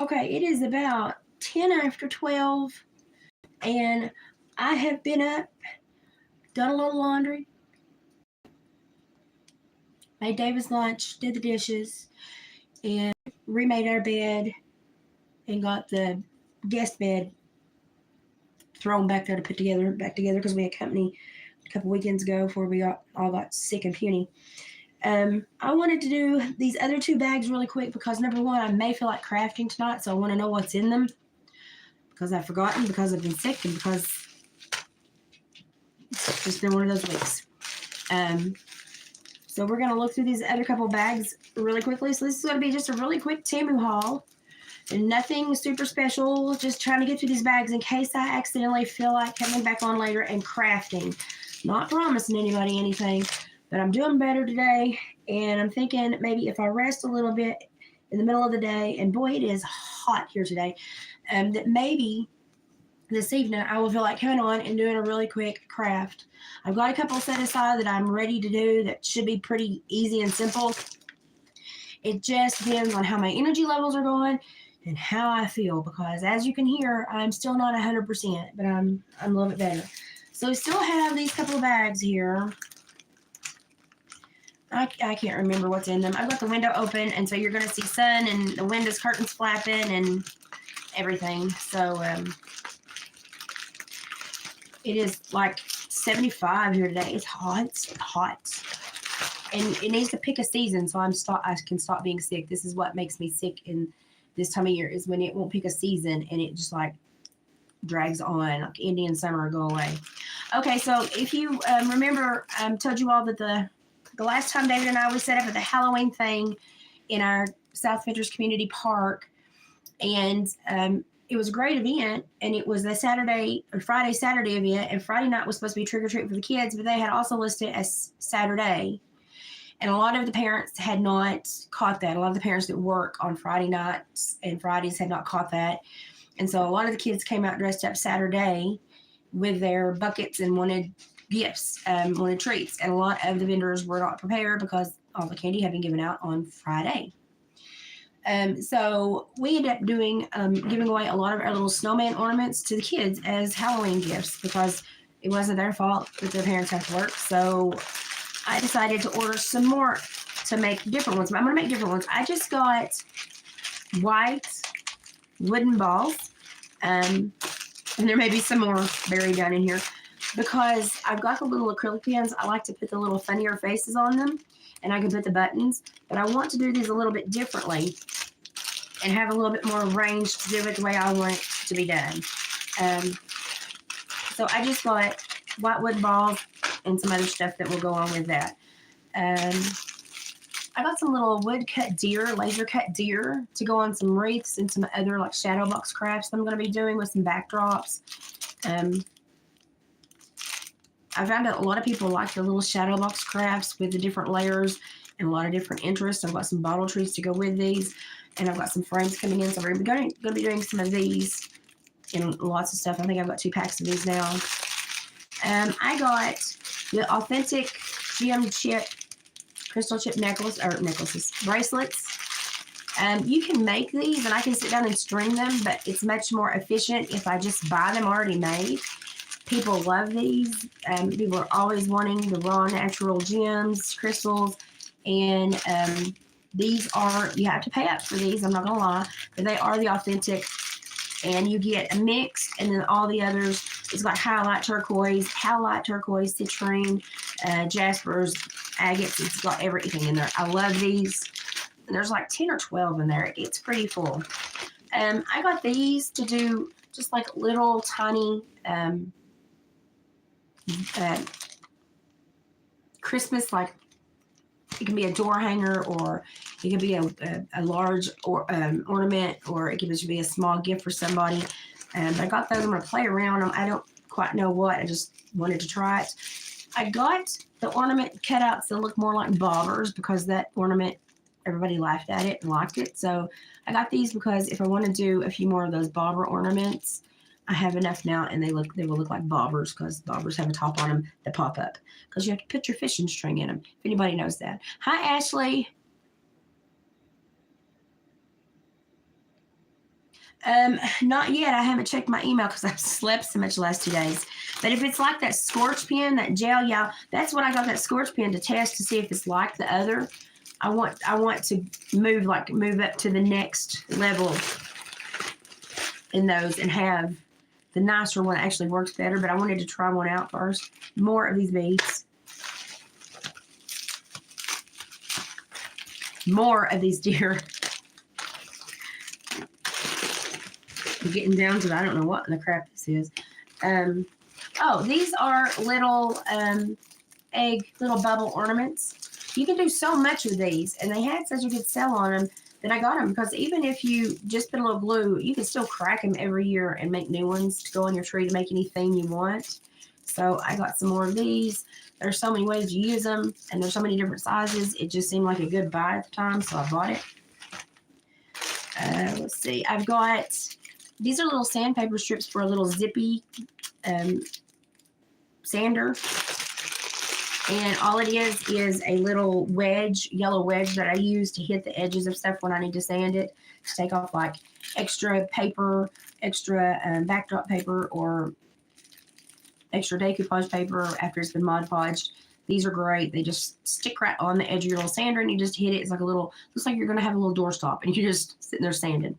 Okay, it is about 10 after 12, and I have been up, done a little laundry, made David's lunch, did the dishes, and remade our bed, and got the guest bed thrown back there to put back together because we had company a couple weekends ago before we all got sick and puny. I wanted to do these other 2 bags really quick because number one, I may feel like crafting tonight, so I want to know what's in them because I've forgotten, because I've been sick, and because it's just been one of those weeks. So we're going to look through these other couple bags really quickly. So this is going to be just a really quick Temu haul. And nothing super special, just trying to get through these bags in case I accidentally feel like coming back on later and crafting. Not promising anybody anything, but I'm doing better today, and I'm thinking maybe if I rest a little bit in the middle of the day, and boy, it is hot here today, that maybe this evening I will feel like coming on and doing a really quick craft. I've got a couple set aside that I'm ready to do that should be pretty easy and simple. It just depends on how my energy levels are going and how I feel, because as you can hear, I'm still not 100%, but I'm a little bit better. So we still have these couple of bags here. I can't remember what's in them. I've got the window open, and so you're going to see sun and the windows, curtains flapping and everything. So it is like 75 here today. It's hot. It's hot. And it needs to pick a season, so I can stop being sick. This is what makes me sick in this time of year, is when it won't pick a season and it just like drags on, like Indian summer go away. Okay, so if you remember, I told you all that the last time David and I, we set up at the Halloween thing in our South Ventures Community Park, and it was a great event, and it was a Friday, Saturday event, and Friday night was supposed to be trick-or-treat for the kids, but they had also listed as Saturday. And a lot of the parents had not caught that. A lot of the parents that work on Friday nights and Fridays had not caught that. And so a lot of the kids came out dressed up Saturday with their buckets and wanted gifts, wanted treats. And a lot of the vendors were not prepared because all the candy had been given out on Friday. So we ended up giving away a lot of our little snowman ornaments to the kids as Halloween gifts because it wasn't their fault that their parents had to work. So I decided to order some more to make different ones. I'm going to make different ones. I just got white wooden balls. And there may be some more buried down in here because I've got the little acrylic pens. I like to put the little funnier faces on them, and I can put the buttons. But I want to do these a little bit differently and have a little bit more range to do it the way I want it to be done. So I just got white wooden balls and some other stuff that will go on with that. I got some little wood cut deer, laser cut deer to go on some wreaths and some other like shadow box crafts that I'm going to be doing with some backdrops. I found out a lot of people like the little shadow box crafts with the different layers and a lot of different interests. I've got some bottle trees to go with these, and I've got some frames coming in, so we're going to be doing some of these and lots of stuff. I think I've got 2 packs of these now. I got the authentic gem chip, crystal chip bracelets. You can make these, and I can sit down and string them, but it's much more efficient if I just buy them already made. People love these. People are always wanting the raw natural gems, crystals, and these are, you have to pay up for these, I'm not going to lie, but they are the authentic, and you get a mix, and then all the others, it's got highlight turquoise, citrine, jaspers, agates. It's got everything in there. I love these. And there's like 10 or 12 in there. It's pretty full. I got these to do just like little tiny Christmas, like it can be a door hanger, or it can be a large ornament, or it can just be a small gift for somebody. I got those. I'm going to play around them. I don't quite know what. I just wanted to try it. I got the ornament cutouts that look more like bobbers because that ornament, everybody laughed at it and liked it. So I got these because if I want to do a few more of those bobber ornaments, I have enough now, and they will look like bobbers because bobbers have a top on them that pop up because you have to put your fishing string in them, if anybody knows that. Hi, Ashley. Not yet. I haven't checked my email because I've slept so much the last 2 days. But if it's like that scorch pen, that gel, yeah, that's what I got that scorch pen to test to see if it's like the other. I want to move up to the next level in those and have the nicer one actually works better. But I wanted to try one out first. More of these beads. More of these deer. I'm getting down to, I don't know what in the crap this is. Oh, these are little little bubble ornaments. You can do so much with these, and they had such a good sell on them that I got them, because even if you just put a little glue, you can still crack them every year and make new ones to go on your tree to make any theme you want. So I got some more of these. There's so many ways to use them, and there's so many different sizes. It just seemed like a good buy at the time, so I bought it. Let's see. I've got, these are little sandpaper strips for a little zippy sander. And all it is a little wedge, yellow wedge that I use to hit the edges of stuff when I need to sand it. To take off like extra paper, extra backdrop paper, or extra decoupage paper after it's been Mod Podged. These are great. They just stick right on the edge of your little sander, and you just hit it. It's like a little, looks like you're going to have a little doorstop, and you're just sitting there sanding.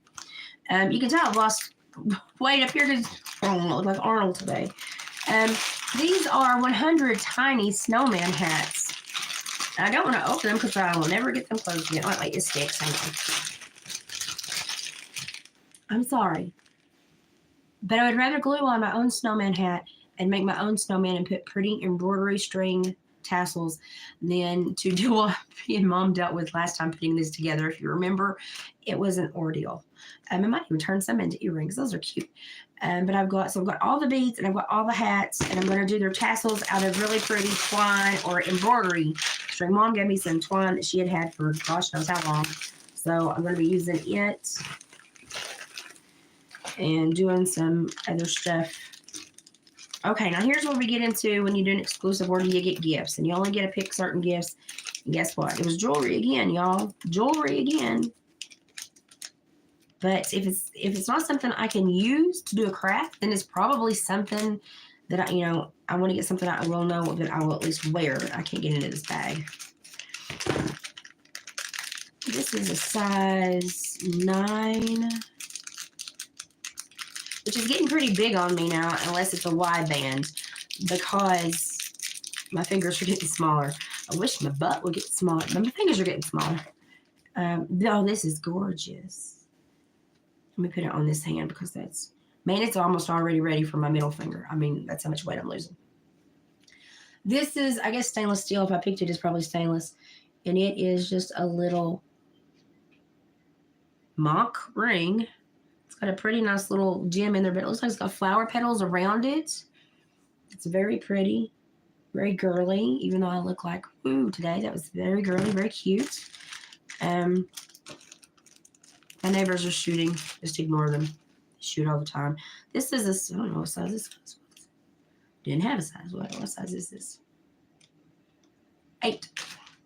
You can tell I've lost weight up here because I don't look like Arnold today. These are 100 tiny snowman hats. I don't want to open them because I will never get them closed again. Wait, it sticks. Hang on. I'm sorry. But I would rather glue on my own snowman hat and make my own snowman and put pretty embroidery string tassels than to do what me and Mom dealt with last time putting this together. If you remember, it was an ordeal. I might even turn some into earrings. Those are cute. But I've got all the beads, and I've got all the hats, and I'm going to do their tassels out of really pretty twine or embroidery string. Mom gave me some twine that she had for gosh knows how long. So I'm going to be using it and doing some other stuff. Okay, now here's what we get into when you do an exclusive order. You get gifts, and you only get to pick certain gifts. And guess what? It was jewelry again, y'all. Jewelry again. But if it's not something I can use to do a craft, then it's probably something that I want to get something I will know that I will at least wear. I can't get into this bag. This is a size 9, which is getting pretty big on me now, unless it's a wide band, because my fingers are getting smaller. I wish my butt would get smaller, but my fingers are getting smaller. Oh, this is gorgeous. Let me put it on this hand because it's almost already ready for my middle finger. I mean, that's how much weight I'm losing. This is, I guess, stainless steel. If I picked it, it's probably stainless. And it is just a little mock ring. It's got a pretty nice little gem in there, but it looks like it's got flower petals around it. It's very pretty, very girly, even though I look like, ooh, today. That was very girly, very cute. My neighbors are shooting. Just ignore them. They shoot all the time. This is I don't know what size this is. Didn't have a size. What size is this? 8.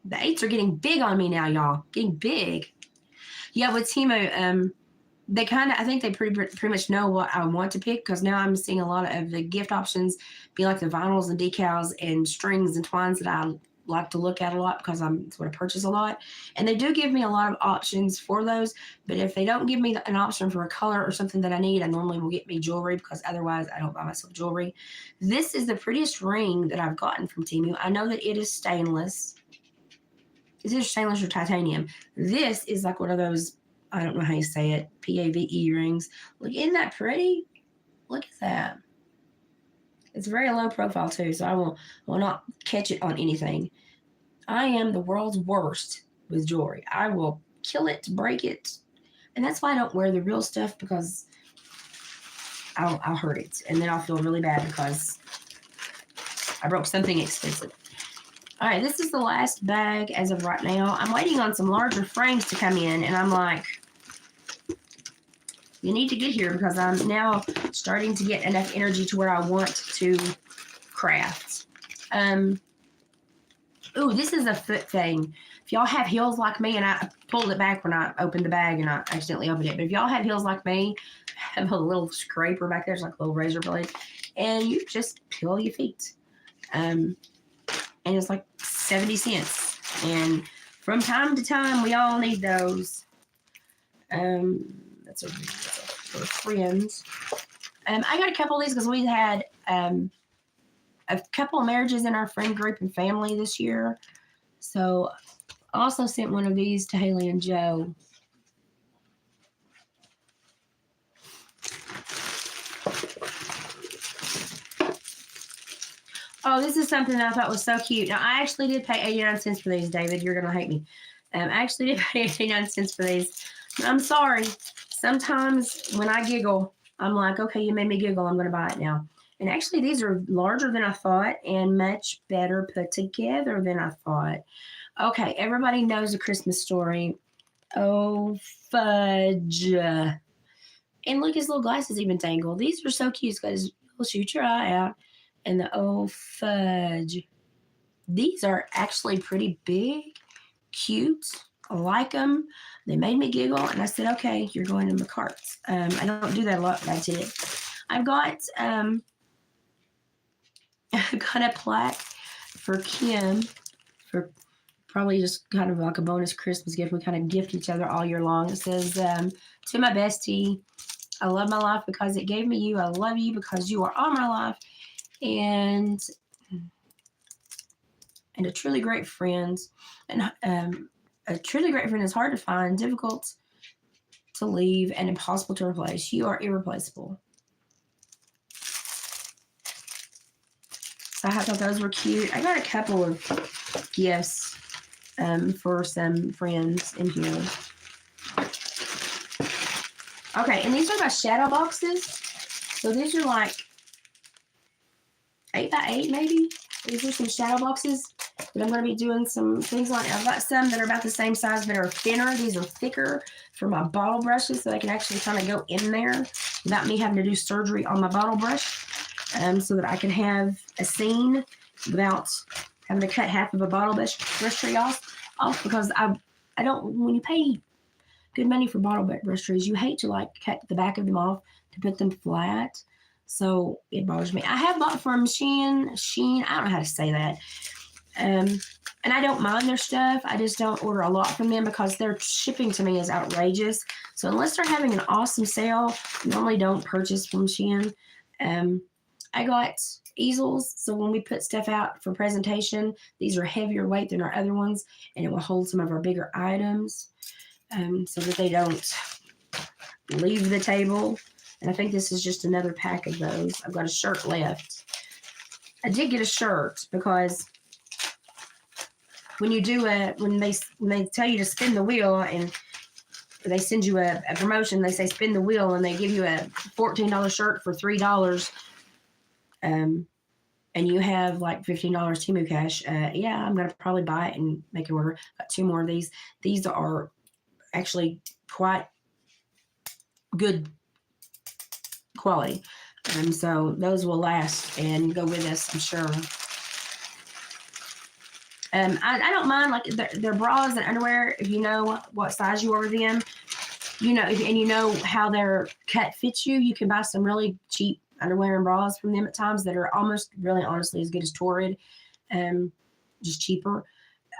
The 8s are getting big on me now, y'all. Getting big. Yeah, with Temu, they I think they pretty much know what I want to pick, because now I'm seeing a lot of the gift options be like the vinyls and decals and strings and twines that I like to look at a lot, because it's what I purchase a lot. And they do give me a lot of options for those, but if they don't give me an option for a color or something that I need, I normally will get me jewelry, because otherwise I don't buy myself jewelry. This is the prettiest ring that I've gotten from Temu. I know that it is stainless. Is it stainless or titanium? This is like one of those, I don't know how you say it, PAVE rings. Look, isn't that pretty? Look at that. It's very low profile too, so I will not catch it on anything. I am the world's worst with jewelry. I will kill it, break it, and that's why I don't wear the real stuff, because I'll hurt it, and then I'll feel really bad because I broke something expensive. All right, this is the last bag as of right now. I'm waiting on some larger frames to come in, and I'm like, you need to get here, because I'm now starting to get enough energy to where I want to craft. Ooh, this is a foot thing. If y'all have heels like me, and I pulled it back when I opened the bag and I accidentally opened it, but if y'all have heels like me, have a little scraper back there. It's like a little razor blade. And you just peel your feet. And it's like 70 cents. And from time to time, we all need those. That's for friends. I got a couple of these because we had a couple of marriages in our friend group and family this year. So I also sent one of these to Haley and Joe. Oh, this is something that I thought was so cute. Now, I actually did pay 89 cents for these, David. You're going to hate me. I actually did pay 89 cents for these. I'm sorry. Sometimes when I giggle, I'm like, okay, you made me giggle. I'm going to buy it now. And actually, these are larger than I thought and much better put together than I thought. Okay, everybody knows the Christmas story. Oh, fudge. And look, his little glasses even tangle. These are so cute. He's got his little shoot your eye out. And the oh, fudge. These are actually pretty big, cute. I like them. They made me giggle. And I said, okay, you're going in the carts. I don't do that a lot, but I did. I've got a plaque for Kim for probably just kind of like a bonus Christmas gift. We kind of gift each other all year long. It says, to my bestie, I love my life because it gave me you. I love you because you are all my life. And a truly great friend. And a truly great friend is hard to find, difficult to leave, and impossible to replace. You are irreplaceable. So I thought those were cute. I got a couple of gifts for some friends in here. Okay, and these are my shadow boxes. So these are like 8 by 8 maybe. These are some shadow boxes that I'm going to be doing some things on. I've got some that are about the same size but are thinner. These are thicker for my bottle brushes so they can actually kind of go in there without me having to do surgery on my bottle brush, so that I can have a scene without having to cut half of a bottle brush tree off because I don't, when you pay good money for bottle brush trees, you hate to like cut the back of them off to put them flat. So it bothers me. I have bought from Sheen. I don't know how to say that. And I don't mind their stuff. I just don't order a lot from them because their shipping to me is outrageous. So unless they're having an awesome sale, I normally don't purchase from Shein. I got easels. So when we put stuff out for presentation, these are heavier weight than our other ones, and it will hold some of our bigger items so that they don't leave the table. And I think this is just another pack of those. I've got a shirt left. I did get a shirt because when you do when they tell you to spin the wheel and they send you a promotion, they say spin the wheel and they give you a $14 shirt for $3, and you have like $15 Temu cash. Yeah, I'm gonna probably buy it and make an order. Got 2 more of these. These are actually quite good quality. So those will last and go with us, I'm sure. I don't mind like their bras and underwear. If you know what size you order them, you know, and you know how their cut fits you, you can buy some really cheap underwear and bras from them at times that are almost really honestly as good as Torrid, just cheaper.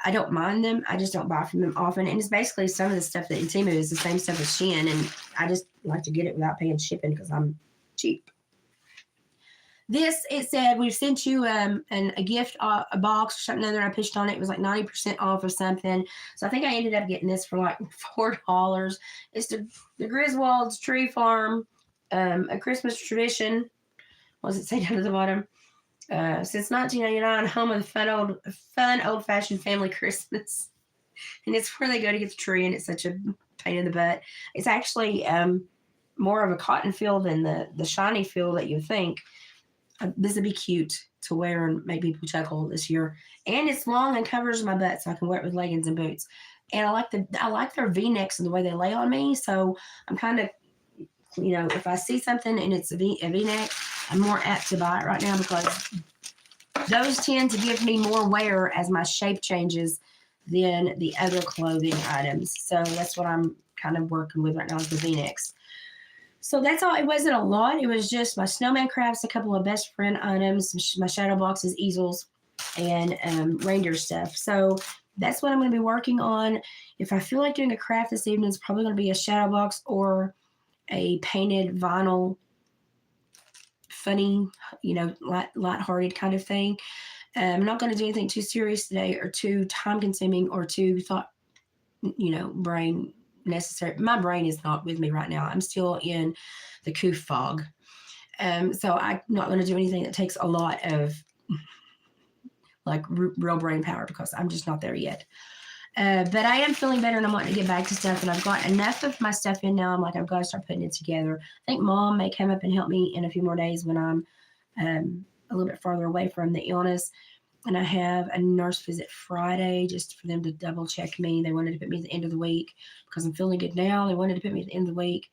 I don't mind them. I just don't buy from them often. And it's basically some of the stuff that in Temu is the same stuff as Shein. And I just like to get it without paying shipping because I'm cheap. This, it said, we've sent you a gift, a box or something other. I pushed on it. It was like 90% off or something. So I think I ended up getting this for like $4. It's the Griswold's Tree Farm, a Christmas tradition. What does it say down at the bottom? Since 1999, home of the fun old-fashioned family Christmas. And it's where they go to get the tree, and it's such a pain in the butt. It's actually more of a cotton feel than the shiny feel that you think. This would be cute to wear and make people chuckle this year. And it's long and covers my butt, so I can wear it with leggings and boots. And I like their V-necks and the way they lay on me. So I'm kind of, you know, if I see something and it's a V-neck, I'm more apt to buy it right now because those tend to give me more wear as my shape changes than the other clothing items. So that's what I'm kind of working with right now is the V-necks. So that's all. It wasn't a lot. It was just my snowman crafts, a couple of best friend items, my shadow boxes, easels, and reindeer stuff. So that's what I'm going to be working on. If I feel like doing a craft this evening, it's probably going to be a shadow box or a painted vinyl, funny, light-hearted kind of thing. I'm not going to do anything too serious today or too time consuming or too brain necessary. My brain is not with me right now. I'm still in the coof fog. So I'm not going to do anything that takes a lot of like real brain power because I'm just not there yet. But I am feeling better and I'm wanting to get back to stuff. And I've got enough of my stuff in now. I'm like, I've got to start putting it together. I think mom may come up and help me in a few more days when I'm a little bit farther away from the illness. And I have a nurse visit Friday just for them to double check me. They wanted to put me at the end of the week because I'm feeling good now. They wanted to put me at the end of the week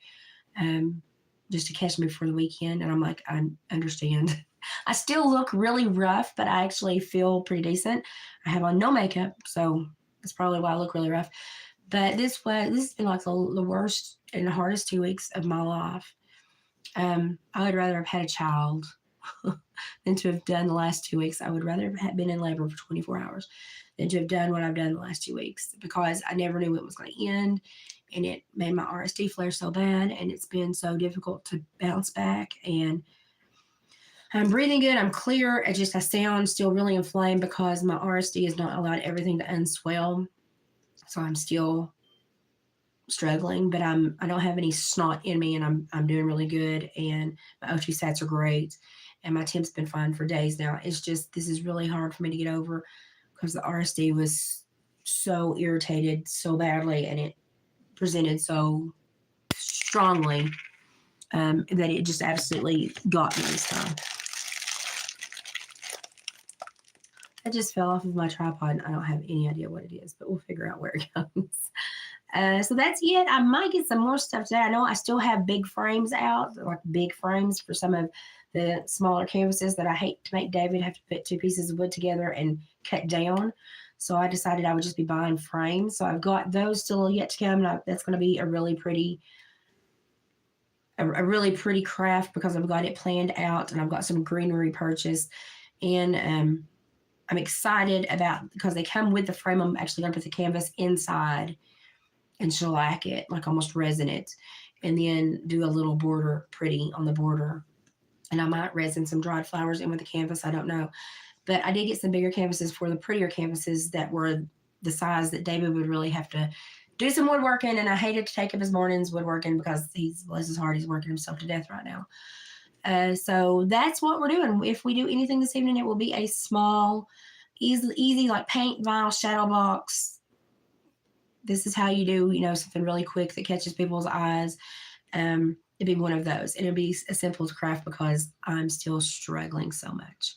just to catch me for the weekend. And I'm like, I understand. I still look really rough, but I actually feel pretty decent. I have on no makeup, so that's probably why I look really rough. But this has been like the worst and the hardest 2 weeks of my life. I would rather have had a child than to have done the last 2 weeks. I would rather have been in labor for 24 hours than to have done what I've done the last 2 weeks because I never knew when it was going to end. And it made my RSD flare so bad. And it's been so difficult to bounce back. And I'm breathing good. I'm clear. I sound still really inflamed because my RSD has not allowed everything to unswell. So I'm still struggling, but I don't have any snot in me and I'm doing really good. And my O2 sats are great. And my temp's been fine for days now. It's just, this is really hard for me to get over because the RSD was so irritated so badly and it presented so strongly that it just absolutely got me this time. I just fell off of my tripod and I don't have any idea what it is, but we'll figure out where it goes. So that's it. I might get some more stuff today. I know I still have big frames out, like big frames for some of the smaller canvases that I hate to make David have to put two pieces of wood together and cut down. So I decided I would just be buying frames. So I've got those still yet to come. That's going to be a really pretty craft because I've got it planned out and I've got some greenery purchased. And I'm excited about because they come with the frame. I'm actually going to put the canvas inside and shellac it, like almost resin it, and then do a little border pretty on the border. And I might resin some dried flowers in with the canvas. I don't know. But I did get some bigger canvases for the prettier canvases that were the size that David would really have to do some woodworking. And I hated to take up his mornings woodworking because he's, bless his heart, he's working himself to death right now. So that's what we're doing. If we do anything this evening, it will be a small, easy like paint, vinyl, shadow box. This is how you do, something really quick that catches people's eyes. It'd be one of those. And it'd be as simple as craft because I'm still struggling so much.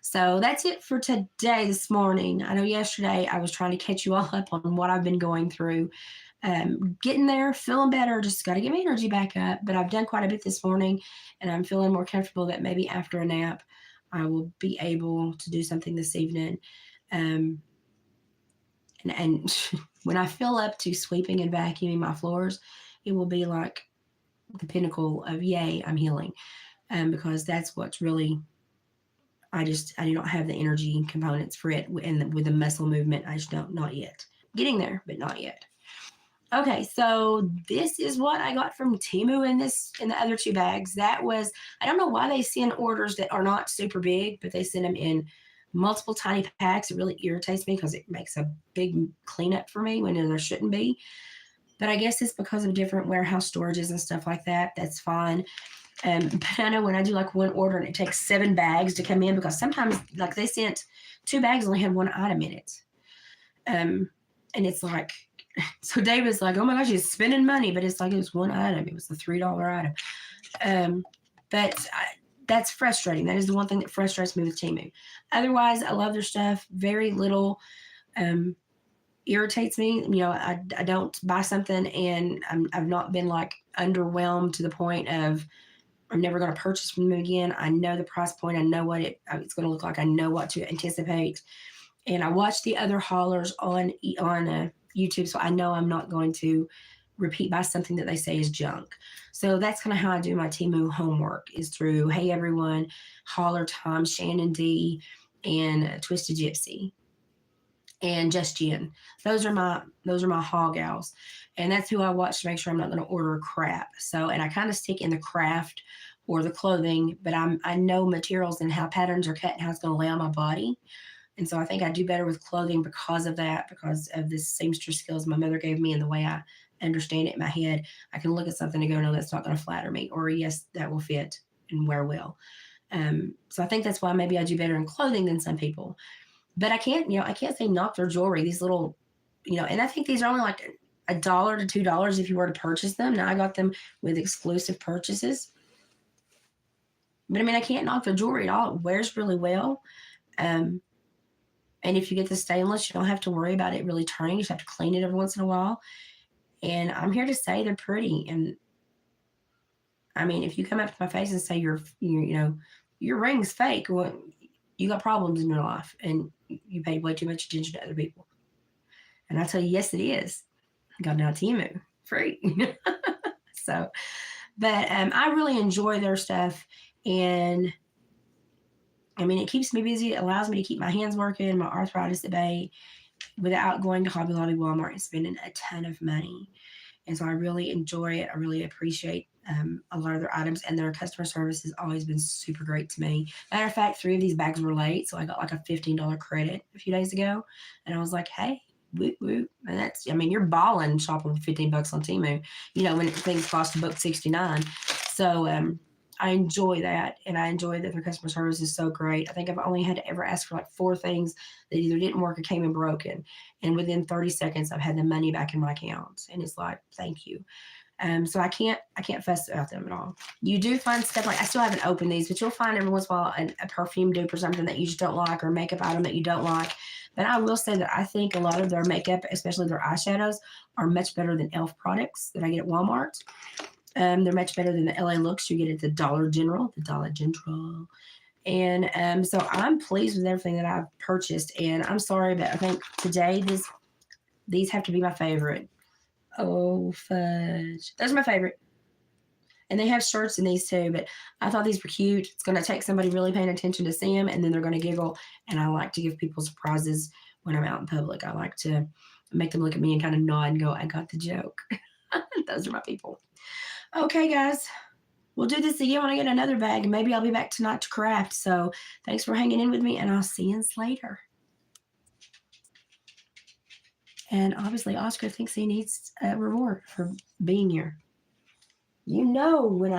So that's it for today, this morning. I know yesterday I was trying to catch you all up on what I've been going through. Getting there, feeling better, just got to get my energy back up. But I've done quite a bit this morning and I'm feeling more comfortable that maybe after a nap, I will be able to do something this evening. And when I fill up to sweeping and vacuuming my floors, it will be like the pinnacle of yay, I'm healing. Because that's what's really, I do not have the energy components for it. And with the muscle movement, I just don't, not yet. Getting there, but not yet. Okay, so this is what I got from Temu in the other two bags. That was, I don't know why they send orders that are not super big, but they send them in multiple tiny packs. It really irritates me because it makes a big cleanup for me when there shouldn't be. But I guess it's because of different warehouse storages and stuff like that. That's fine. But I know when I do like one order and it takes 7 bags to come in because sometimes like they sent 2 bags only had 1 item in it. And it's like, so David's like, oh my gosh, he's spending money, but it's like it was 1 item. It was the $3 item. That's frustrating. That is the one thing that frustrates me with Temu. Otherwise, I love their stuff. Very little irritates me. I don't buy something and I've not been like underwhelmed to the point of I'm never going to purchase from them again. I know the price point. I know what it's going to look like. I know what to anticipate. And I watch the other haulers on YouTube, so I know I'm not going to repeat buy something that they say is junk. So that's kind of how I do my Temu homework is through Hey Everyone, Holler Time, Shannon D, and Twisted Gypsy and Just Jen. Those are my haul gals, and that's who I watch to make sure I'm not going to order crap. So, and I kind of stick in the craft or the clothing, but I know materials and how patterns are cut and how it's going to lay on my body. And so I think I do better with clothing because of that, because of this seamstress skills my mother gave me and the way I understand it in my head. I can look at something and go, no, that's not going to flatter me, or yes, that will fit and wear well. So I think that's why maybe I do better in clothing than some people. But I can't say knock their jewelry. These little, and I think these are only like $1 to $2 if you were to purchase them. Now I got them with exclusive purchases. But I mean, I can't knock their jewelry at all. It wears really well. Um, and if you get the stainless, you don't have to worry about it really turning. You just have to clean it every once in a while. And I'm here to say they're pretty. And I mean, if you come up to my face and say your ring's fake, well, you got problems in your life, and you pay way too much attention to other people. And I tell you, yes, it is. I got it on Temu free. So, but I really enjoy their stuff, and I mean, it keeps me busy. It allows me to keep my hands working, my arthritis at bay, without going to Hobby Lobby, Walmart, and spending a ton of money. And so I really enjoy it. I really appreciate a lot of their items, and their customer service has always been super great to me. Matter of fact, 3 of these bags were late, so I got like a $15 credit a few days ago, and I was like, hey. Whoop, whoop. And I mean, you're balling shopping with $15 on Temu, when things cost a buck 69. So, I enjoy that, and I enjoy that their customer service is so great. I think I've only had to ever ask for like 4 things that either didn't work or came in broken, and within 30 seconds, I've had the money back in my account, and it's like, thank you. So I can't fuss about them at all. You do find stuff like I still haven't opened these, but you'll find every once in a while a perfume dupe or something that you just don't like, or a makeup item that you don't like. But I will say that I think a lot of their makeup, especially their eyeshadows, are much better than e.l.f. products that I get at Walmart. They're much better than the LA looks you get at the Dollar General. The Dollar General. And so I'm pleased with everything that I've purchased. And I'm sorry, but I think today these have to be my favorite. Oh fudge! Those are my favorite, and they have shirts in these too. But I thought these were cute. It's going to take somebody really paying attention to see them, and then they're going to giggle. And I like to give people surprises when I'm out in public. I like to make them look at me and kind of nod and go, "I got the joke." Those are my people. Okay, guys. We'll do this again when I get another bag, and maybe I'll be back tonight to craft. So thanks for hanging in with me, and I'll see you later. And obviously, Oscar thinks he needs a reward for being here. When I